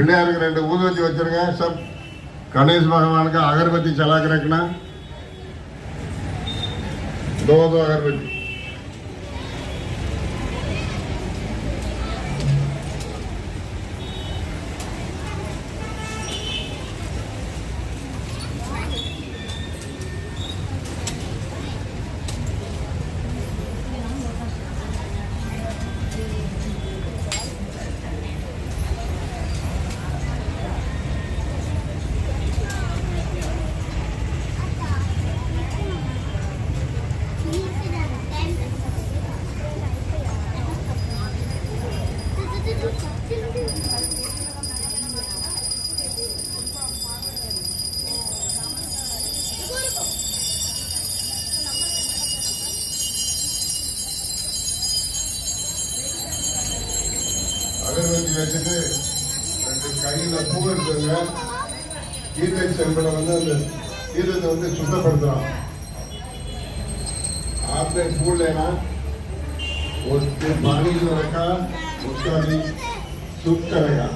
पिल्लाருக்கு 2 ஊதுவத்தி வச்சிருங்க. सब गणेश भगवान का अगरबत्ती चला के रखना. 2 अगरबत्ती. அகர்பத்தி வச்சுட்டு 2 கையில பூ எடுத்துங்க. கீதை செம்பில் அந்த கீதத்தை சுத்தப்படுத்துறோம். आपने फूल लेना, उसके पानी जो रखा उसका भी शुद्ध करेगा.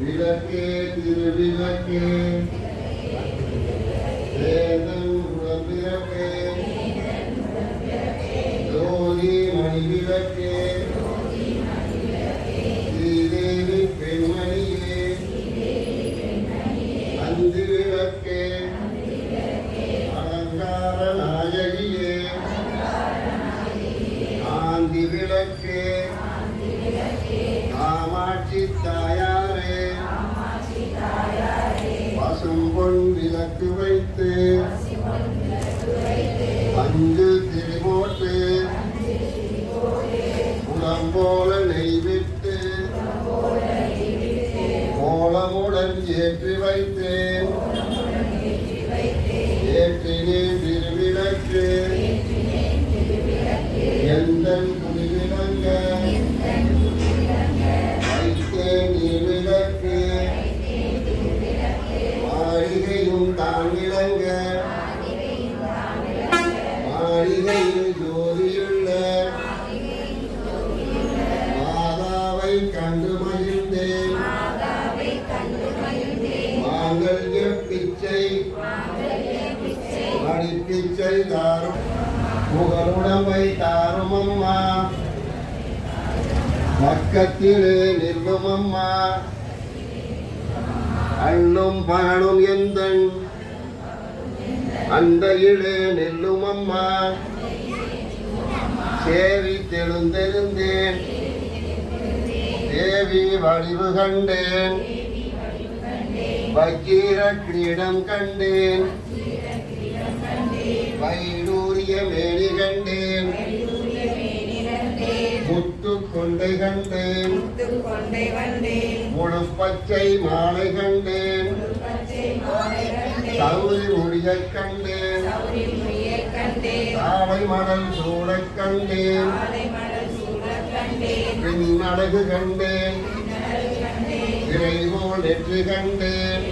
விளக்கே திருவிளக்கே வேதம் உடம்பிறக்கே ஜோதி மணி விளக்கே ஸ்ரீதேவி பெண்மணியே அஞ்சு விளக்கே அலங்கார நாயகியே ஆந்தி விளக்கே காமாட்சி தாயாரே பசும்பொன் விளக்கு வைத்து அஞ்சு திரிபோட்டு உடம்போல நெய்விட்டு கோலமுடன் ஏற்றி வைத்தேன். ஏற்றினேன் திருவிளக்கு எந்தன் குடிவிளங்க வைத்தேன் நீர்விளக்கு மாளிகையும் தான் விளங்க மாளிகையில் ஜோதியுள்ள மாதாவை கண்டு மகிழ்ந்தேன். மாங்கல்ய பிச்சை மடிப்பிச்சை தாரும் புகழுடமை தாரும் அம்மா. பக்கத்திலே நிற்கும் அம்மா. அண்ணும் பகலும் எந்தன் அண்டையிலே நெல்லும் அம்மா. சேவி தெழுந்தெழுந்தேன் தேவி வடிவு கண்டேன். வக்கீர கிரீடம் கண்டேன். வைடூரிய மேனி கண்டேன். முத்து கொண்டை கண்டேன். முழு பச்சை மாலை கண்டேன். சௌரி முடிய கண்டேன். சாலை மடல் சூழக் கண்டேன். பின்னழகு கண்டேன். இறைவோல் நெற்றி கண்டேன்.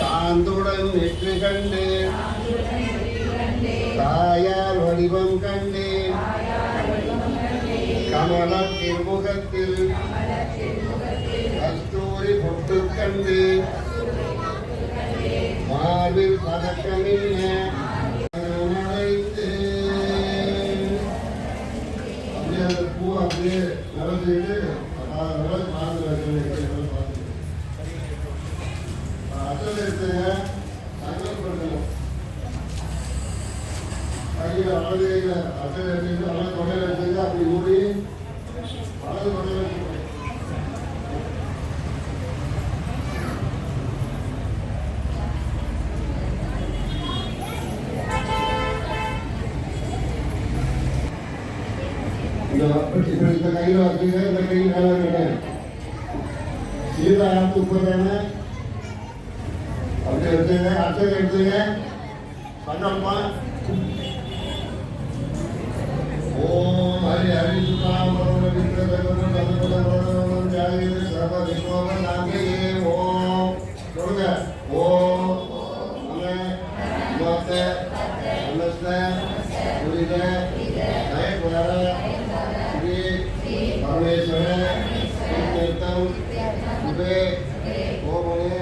சாந்துடன் நெற்றி கண்டேன். தாயார் வடிவம் கண்டேன். கமல திருமுகத்தில் கஸ்தூரி பொட்டு கண்டேன். மார்பில் பதக்கமில்ல பூ அப்படியே நடந்துட்டு அசல் எடுத்துங்க. சங்கல்படுத்தணும். கையில் வலது கையில் அசல் எடுத்துட்டு வலது கொடையில் எடுத்துட்டு அப்படி மூடி வலது கொடையில் இந்த கையில் வச்சுங்க. இந்த கையில் மேலே இருக்கேன். சீதா ऊपर रहना. अपने எடுத்துங்க. அசல் எடுத்துங்க. சங்கல்பம். ஓம் ஹரி ஹரி சுதாம் ஓம் சொல்லுங்க. ஓம் நமஸ்தே நமஸ்தே புரித ஜெயகுமார ஸ்ரீ பரமேஸ்வர நித்தம் உபே ஓமனே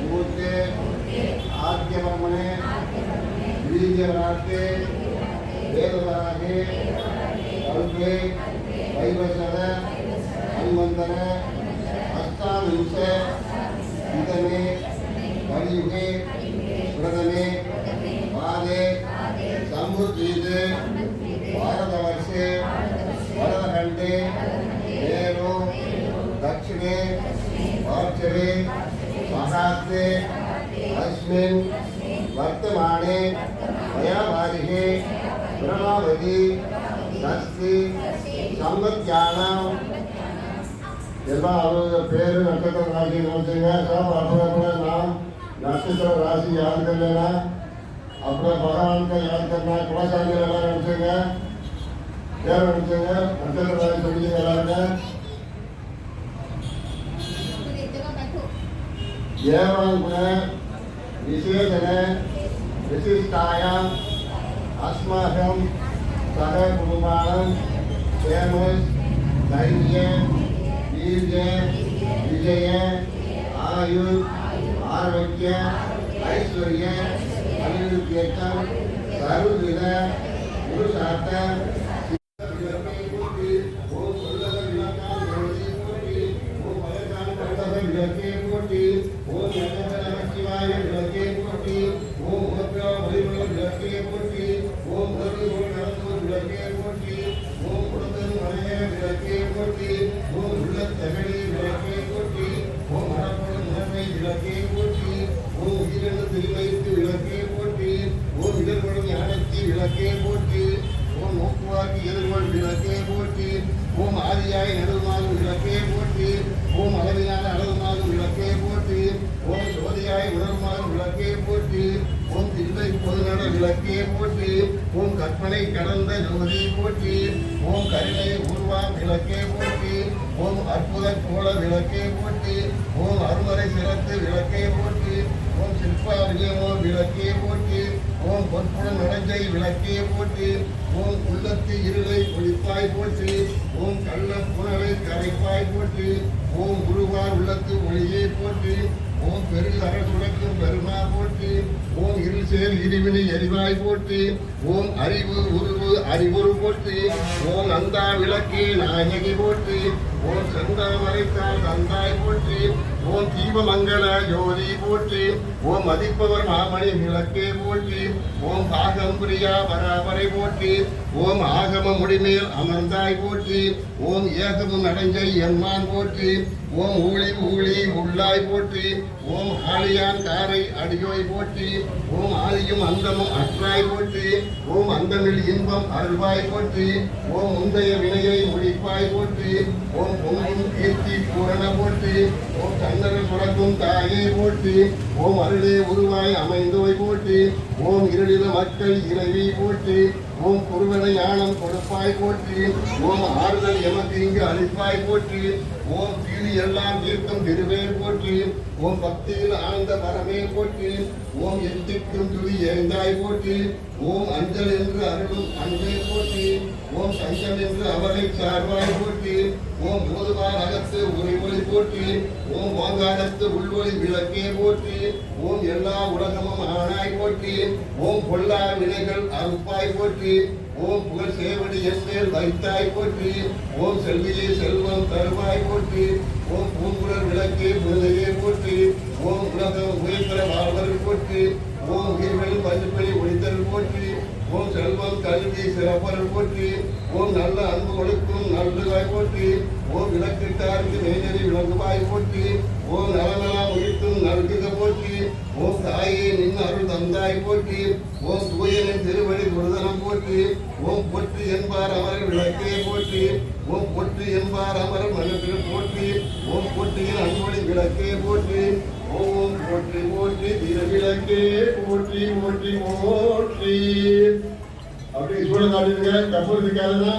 மூர்த்தே ஆத்யமர்மனே வீரியவராட்டே வேதவராகே கல்பே வைவசத அன்வந்தன அஷ்டாவிம்ச இதமே கலியுகே பிரதமே பாதே சம்புத்தீது பாரதவர்ஷே வரதகண்டே நேரு दक्षिणे वार्चवे महास्ते अस्मिन् वर्तमाने मयावारिहे ब्रह्मावती षष्ठी संवत्यानां எல்லாம் அவங்க பேரு நட்சத்திர ராசி நினைச்சுங்க. அப்புறம் நாம் நட்சத்திர ராசி யாருக்கு இல்லைன்னா அப்புறம் பகவான்கள் யாருக்கு இல்லைன்னா குலசாமிகள் எல்லாம் நினைச்சுங்க. பேர் நினைச்சுங்க. நட்சத்திர ராசி சொல்லிங்க எல்லாருங்க. एवं विशेषण विशिष्टायां अस्माकं सह कुटुम्बानां क्षेम धैर्य वीर्य विजय आयु आरोग्य ऐश्वर्य अभिवृद्ध्यर्थं सर्वविध पुरुषार्थ ஓம் ஆதியாய் நடுவுமாகும் விளக்கே போற்றி. ஓம் அளவிலான அளவுமாகும் விளக்கே போற்றி. ஓம் சோதியாய் உணர்வுமாகும் விளக்கே போற்றி. ஓம் தில்லை பொதுநட விளக்கே போற்றி. ஓம் கற்பனை கடந்த ஜோதி போற்றி. ஓம் கருணை உருவாம் விளக்கே போற்றி. ஓம் அற்புத கோல விளக்கே போற்றி. ஓம் அருமறை சிறத்து விளக்கே போற்றி. ஓம் சிற்பா விஜயமோ விளக்கே போற்றி. ஓம் பொற்புடன் நுழைஞ்சை விளக்கே போற்றி. ஓம் உள்ளத்து இருளை ஒழிப்பாய் போற்றி. ஓம் கள்ள புனலை கரைப்பாய் போற்றி. ஓம் குருவார் உள்ளத்து ஒளியை போற்றி. ஓம் பெருகு அரசுடக்கும் பெருமா போற்றி. ஓம் இருள் சேர் இருவினை எரிவாய் போற்றி. ஓம் அறிவு உருவு அறிவுரு போற்றி. ஓம் நந்தா விளக்கே நாயகி போற்றி. ஓம் செந்தாமரைத்தால் தந்தாய் போற்றி. ஓம் தீபமங்கல ஜோதி போற்றி. ஓம் மதிப்பவர் மாமணி விளக்கே போற்றி. ஓம் பாகம் பிரியா பராபரை போற்றி. ஓம் ஆகம முடிமேல் அமர்ந்தாய் போற்றி. ஓம் ஏகமும் அடைஞ்சை எம்மான் போற்றி. ஓம் ஊழி ஊழி உள்ளாய் போற்றி. ஓம் ஆலியான் காரை அடியோய் போற்றி. ஓம் ஆதியும் அந்தமும் அற்றாய் போற்றி. ஓம் அந்தமில் இன்பம் அருள்வாய் போற்றி. ஓம் முந்தைய வினையை முடிப்பாய் போற்றி. ஓம் பொங்கும் கீர்த்தி பூரண போற்றி. ஓம் சந்தன சுரக்கும் தாயே போற்றி. ஓம் அருளே உருவாய் அமைந்தோய் போற்றி. ஓம் இருளில மக்கள் இறைவி போற்றி. ஓம் குருவனை ஞானம் கொடுப்பாய் போற்றி. ஓம் ஆறுதல் எமக்கு இங்கு அளிப்பாய் போற்றி. ஓம் தீனி எல்லாம் தீர்க்கும் திருவே போற்றி. ஓம் பக்தியில் ஆழ்ந்த பரமே போற்றி. ஓம் எத்திக்கும் துளி எரிந்தாய் போற்றி. ஓம் அஞ்சல் என்று அருளும் அன்பே போற்றி. ஓம் சஞ்சல் என்று அவரை சார்வாய் போற்றி. ஓம் போதுவார் அகத்து உரைமொழி போற்றி. ஓம் ஓங்காரத்து உள்வொளி விளக்கே போற்றி. ஓம் எல்லா உலகமும் ஆனாய் போற்றி. ஓம் பொல்லா வினைகள் அறுப்பாய் போற்றி. ஓம் புகழ் சேவடி என்மேல் வைத்தாய் போற்றி. ஓம் செல்வியே செல்வம் தருவாய் போற்றி. ஓம் பூங்குழல் விளக்கே புனிதையே போற்றி. ஓம் உலகம் உயிர்பெற வாழ்வர் போற்றி. ஓம் உயிர்கள் பஞ்சுப்படி ஒழித்தல் போற்றி. ஓம் செல்வம் கல்வி சிறப்பல் போற்றி. ஓம் நல்ல அன்பு ஒழுக்கும் நல்லுவாய் போற்றி. ஓம் விளக்கிட்டாருக்கு நெய்நெறி விளங்குவாய் போற்றி. ஓம் நலநலா உயிர்த்தும் நல்குக போற்றி. போற்றி. ஓம் தாயே நின் அருள் தந்தாய் போற்றி. ஓம் தூயனின் திருவடி குருதனம் போற்றி. ஓம் பொற்றி என்பார் அமர் விளக்கே போற்றி. ஓம் பொற்றி என்பார் அமர் மனத்தில் போற்றி. ஓம் பொற்றியின் அன்பொழி விளக்கே போற்றி. ஓம் போற்றி போற்றி திருவிளக்கே போற்றி போற்றி போற்றி. அப்படி சூழ காட்டுங்க. கபூர் இருக்காதுன்னா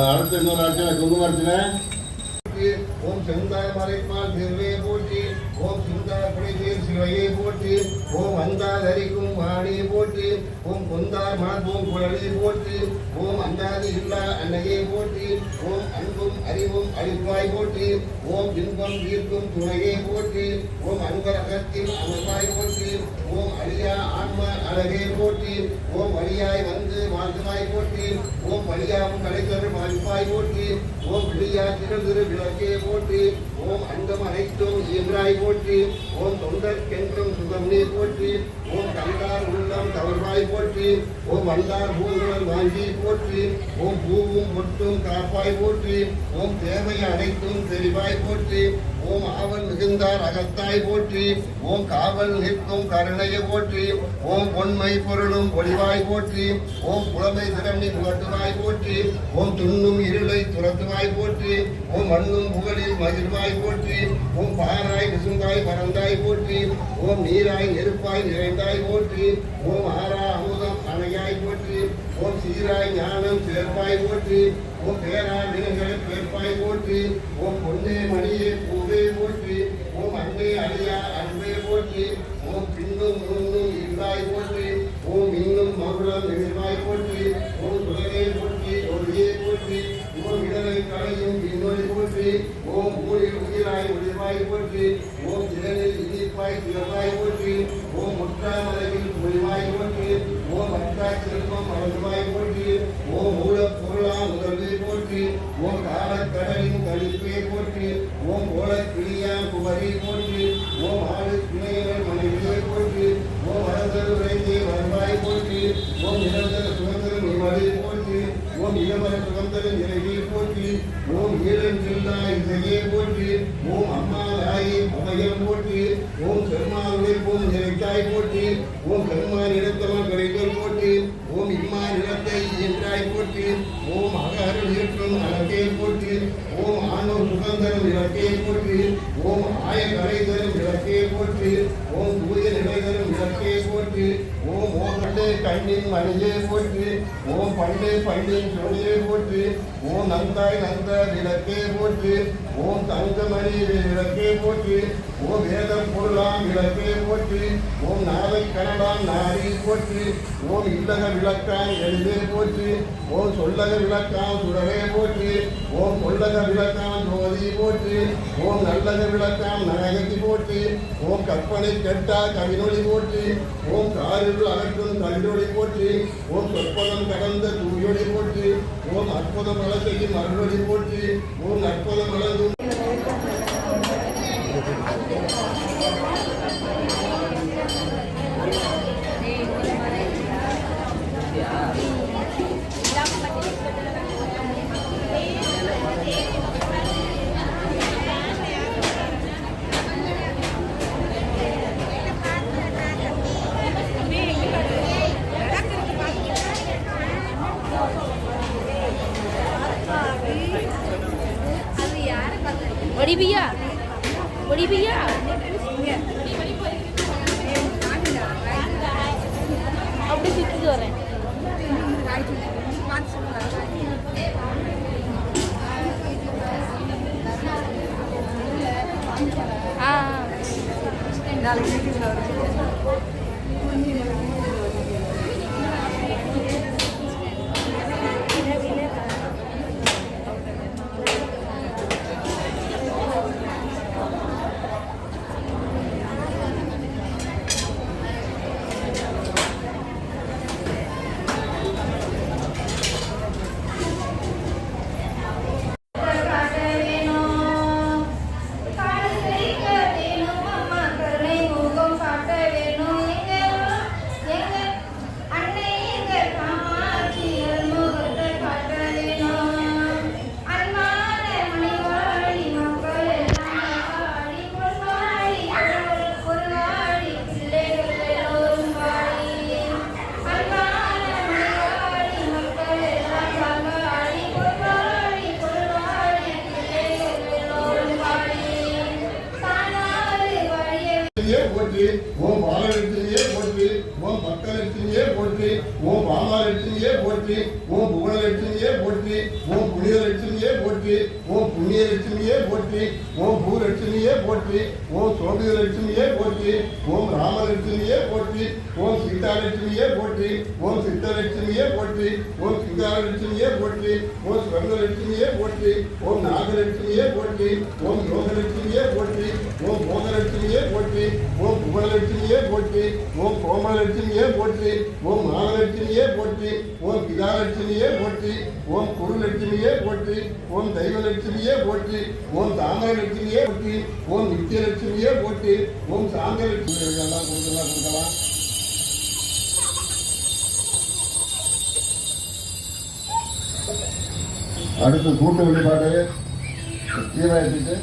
அடுத்த இன்னொரு அர்ச்சனை குங்கும அர்ச்சனை. ஓம் செந்தாய் மறைப்பால் திருவே போற்றி. ஓம் சிந்தாய் புடைசீர் சிவையே போற்றி. ஓம் அந்தால் அரிக்கும் வாணியை போற்றி. ஓம் கொந்தாய் மணப்போம் குழலை போற்றி. ஓம் அந்தாதி இல்லா அன்னையை போற்றி. ஓம் அன்பும் அறிவும் அழிப்பாய் போற்றி. ஓம் இன்பம் ஈர்க்கும் துணையை போற்றி. ஓம் அன்பர் அகத்தில் அமர்வாய் போற்றி. ஓம் அழியா ஆன்ம அழகே போற்றி. ஓம் வழியாய் வந்து வாழ்த்துவாய் போற்றி. ஓம் வழியாவும் கலைத்தருள் வாழ்ப்பாய் போற்றி. ஓம் விழியா திரு விளக்கே போற்றி. ஓம் அங்கம் அனைத்தும் இயன்றாய் போற்றி. ஓம் தொண்டர்க்கென்றும் சுகம் நீ போற்றி. ஓம் கண்டார் உள்ளம் தவறாய் போற்றி. ஓம் வந்தார் பூங்குழல் வாங்கி போற்றி. ஓம் பூவும் பொட்டும் காப்பாய் போற்றி. ஓம் தேவை அனைத்தும் தெளிவாய் போற்றி. ஓம் ஆவல் மிகுந்தார் அகத்தாய் போற்றி. ஓம் காவல் நிற்கும் கருணையை போற்றி. ஓம் பொன்மை பொருளும் ஒளிவாய் போற்றி. ஓம் புலமை திறனி புகட்டுவாய் போற்றி. ஓம் துண்ணும் இருளை துரத்துவாய் போற்றி. ஓம் மண்ணும் புகழில் மகிழ்வாய் போற்றி. ஓம் பாராய் விசுந்தாய் பறந்தாய் போற்றி. ஓம் நீராய் நெருப்பாய் நிறைந்தாய் போற்றி. ஓம் ஆரா அமுதம் அணையாய் போற்றி. ஓம் சீராய் ஞானம் சேர்ப்பாய் போற்றி. ஓம் பேரா நிலங்களை பேர்ப்பாய் போற்றி. ஓம் பொன்னே மணியே பூவே போற்றி. ஓம் அன்பே அழியா அன்பே போற்றி. ஓம் பின்னும் முன்னும் இல்லாய் போற்றி. ஓம் இன்னும் மகுளம் நிமிர்வாய் போற்றி. ஓம் துறையை போற்றி ஒளியே போற்றி. ஓம் இடரை களையும் இன்னொரு போற்றி. ஓம் ஊரில் உயிராய் ஒளிவாய் போற்றி. ஓம் திறனில் இனிப்பாய் திறவாய் போற்றி. ஓம் முற்றாமலையில் ஒளிவாய் போற்றி. ஓம் அற்றா செல்வம் அழகுவாய் போற்றி. ஓம் மூல பொருளா முதல்வே போற்றி. ஓம் காலக்கடலின் கழிப்பே போற்றி. ஓம் ஓலக்கிளியா குமரி போற்றி. ஓம் ஆடு பிணையவன் மனைவியை போற்றி. ஓம் அரசர் உரைந்தே வருவாய் போற்றி. ஓம் நிரந்தர சுதந்திரம் இவரை போற்றி. ஓம் இளமர சுதந்திரம் இறைவி போற்றி. ஓம் ஈரஞ்சில்லா இசையே போற்றி. ஓம் அம்மா தாயை அபயம் போற்றி. ஓம் பெருமாளுடைய ஓம் நிறைத்தாய் போற்றி. ஓம் பெருமான் இடத்தவன் கிடைத்தல் போற்றி. ஓம் இம்மான் இடத்தை என்றாய் போற்றி. ஓம் அகருள் ஏற்றும் அழகே போற்றி. ஓம் ஆனோர் சுதந்திரம் இலக்கே போற்றி. ஓம் ஆய கலைதரும் இலக்கே போற்றி. ஓம் தூய நிலைதரும் இலக்கே போற்றி. ஓம் ஓகண்டே கண்ணின் மணியே போற்றி. ஓம் பண்டே பண்டின் சொலியே போற்றி. ஓம் நந்தாய் நந்த விளக்கே போற்றி. ஓம் தங்கமணி விளக்கே போற்றி. ஓம் வேதம் பொருளாம் விளக்கே போற்றி. ஓம் நாவை கனடாம் நாரி போற்றி. ஓம் இல்லக விளக்காம் எளிதே போற்றி. ஓம் சொல்லக விளக்காம் சுடரே போற்றி. ஓம் கொல்லக விளக்காம் ஜோதி போற்றி. ஓம் நல்லக விளக்காம் நாயகி போற்றி. ஓம் கற்பனை கெட்டா கவினொளி போற்றி. ஓம் காரில் அகற்றும் கவினொளி போற்றி. ஓம் சொற்பதம் கடந்த தூயொளி போற்றி. ஓம் அற்புதம் மல செய்யும் அருளொளி போற்றி. ஓம் அற்புதம் மலர்ந்தும் बड़ी भैया बड़ी भैया अपने सीखी जा रहे हैं हाँ போற்றி ஓம் பாலலட்சுமியே போற்றி ஓம் பக்தலட்சுமியே போற்றி ஓம் பாமாலட்சுமியே போற்றி ஓம் புவனலட்சுமியே போற்றி ஓம் புனிதலட்சுமியே போற்றி ஓம் புண்ணியலட்சுமியே போற்றி ஓம் பூலட்சுமியே போற்றி ஓம் சோபிதலட்சுமியே போற்றி ஓம் ராமலட்சுமியே போற்றி ஓம் சீதாலட்சுமியே போற்றி ஓம் சித்தலட்சுமியே போற்றி ஓம் சிங்காரலட்சுமியே போற்றி ஓம் ஸ்வர்ணலட்சுமியே போற்றி ஓம் நாகலட்சுமியே போற்றி ஓம் யோகலட்சுமியே போற்றி ஓம் மோகலட்சுமியே போற்றி ஓம் புவனலட்சுமியே போற்றி ஓம் கோமலட்சுமியே போற்றி ஓம் மாலலட்சுமியே போற்றி ஓம் பிதாலட்சுமியே போற்றி ஓம் குருலட்சுமியே போற்றி ஓம் தெய்வலட்சுமியே போற்றி ஓம் தாமரலட்சுமியே போற்றி ஓம் நித்தியலட்சுமியே போற்றி ஓம் சாந்தலட்சுமி எல்லாம் கொடுக்கலாம் அடுத்து கூட்டு வழிபாடு தீவிரத்துக்கு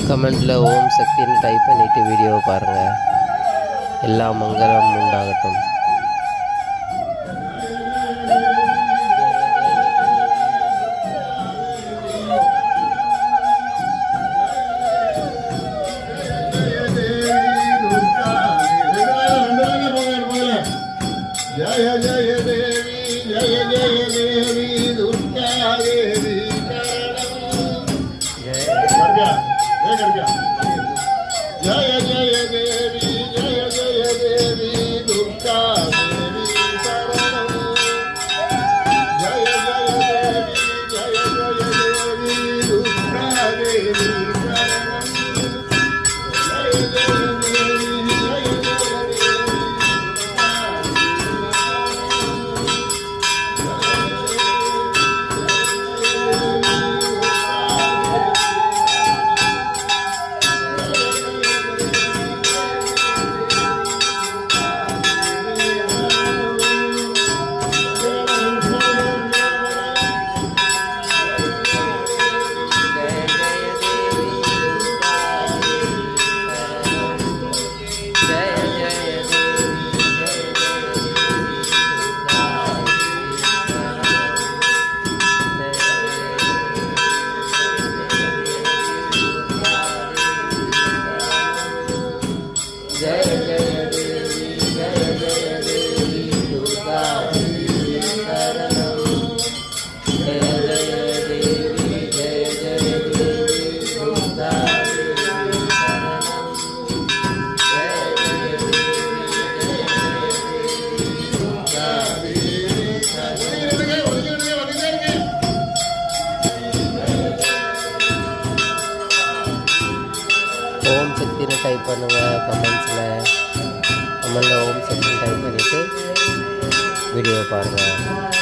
கமெண்டில் ஓம் சக்தின்னு டைப் பண்ணிவிட்டு வீடியோவை பாருங்கள். எல்லா மங்களம் உண்டாகட்டும். ஜய ஜய தேவி ஜய ஜய தேவி துர்கா தேவி जय जय देवी जय जय देवी दुर्गा देवी शरणं जय जय देवी जय जय देवी दुर्गा देवी शरणं जय जय देवी जय जय देवी டைப் பண்ணுங்கள் கமெண்ட்ஸில் ஓம் சக்தின்னு டைப் பண்ணிவிட்டு வீடியோ பாருங்கள்.